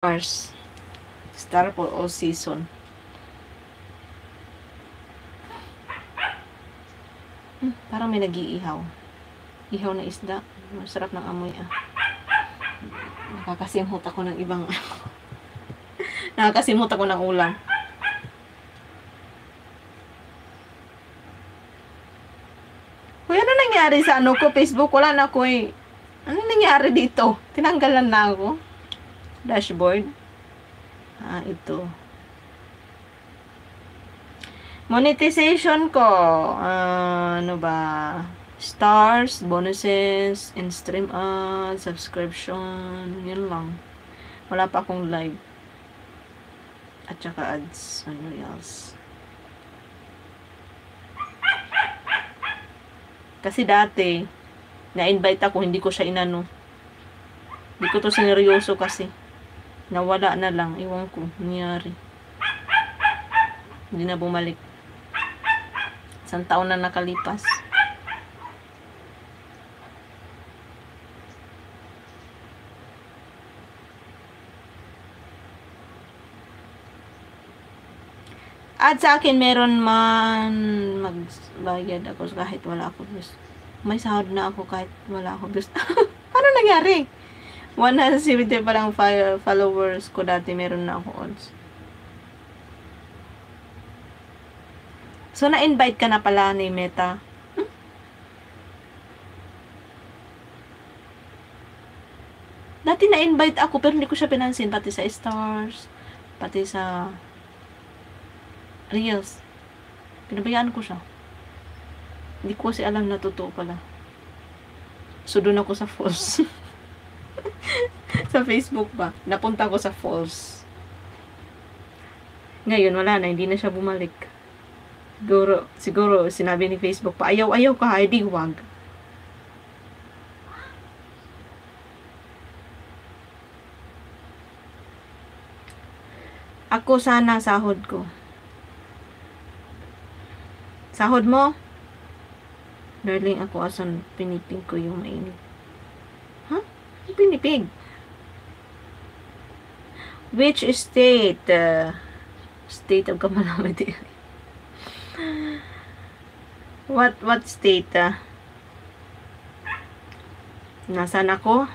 Stars. Star for all season. Parang may nag-iihaw. Ihaw na isda. Masarap ng amoy ah. Nakakasimhot ako ng ibang nakakasimhot ako ng ulam. Kuya, ano nangyari sa ano ko? Facebook, wala na ako eh. Ano nangyari dito? Tinanggalan na ako. Dashboard. Ito. Monetization ko. Ano ba? Stars, bonuses, in-stream ads, subscription. Yun lang. Wala pa akong live. At saka ads. Ano else? Kasi dati, na-invite ako, hindi ko siya inano. Hindi ko to sineryoso kasi. Nawala na lang. Iwan ko. Nangyari. Hindi na bumalik. Isang taon na nakalipas. At sa akin, meron man magbayad ako kahit wala ako gusto. May sahod na ako kahit wala ako gusto. Ano nangyari? 170 pa lang followers ko dati, meron na ako odds. So, na-invite ka na pala ni Meta. Dati na-invite ako, pero hindi ko siya pinansin. Pati sa stars, pati sa reels. Pinabayaan ko siya. Hindi ko kasi alam na totoo pala. So, doon ako sa false. Sa Facebook ba? Napunta ko sa false. Ngayon, wala na. Hindi na siya bumalik. Siguro, sinabi ni Facebook pa, ayaw ka, hindi wag. Ako sana sahod ko. Sahod mo? Darling, ako asan pinipig ko yung mainit. Huh? Pinipig? Which state? State of Calamity. What state? Nasaan ako?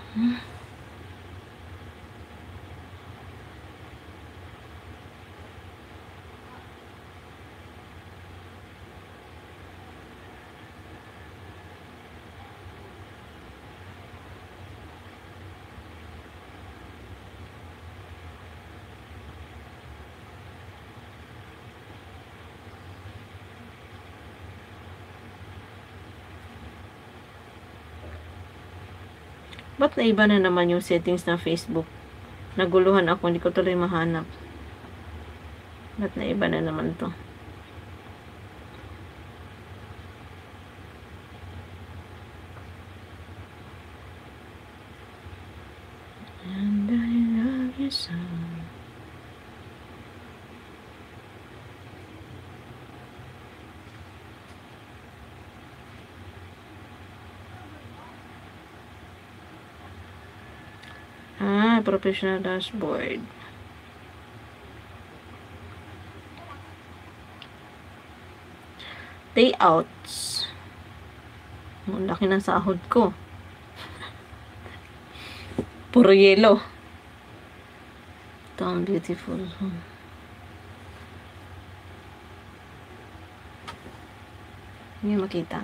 Ba't naiba na naman yung settings ng Facebook? Naguluhan ako, hindi ko tuloy mahanap. Ba't naiba na naman to? And I love you so. Professional dashboard. Payouts. Ang laki ng sahod ko. Puro yellow. Ito ang beautiful. Hindi makita.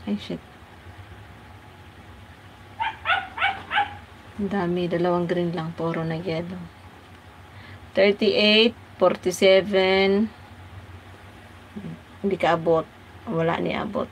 Ay, shit. Ang dami, dalawang green lang, puro na yellow. 38, 47. Hindi ka abot. Wala ni abot.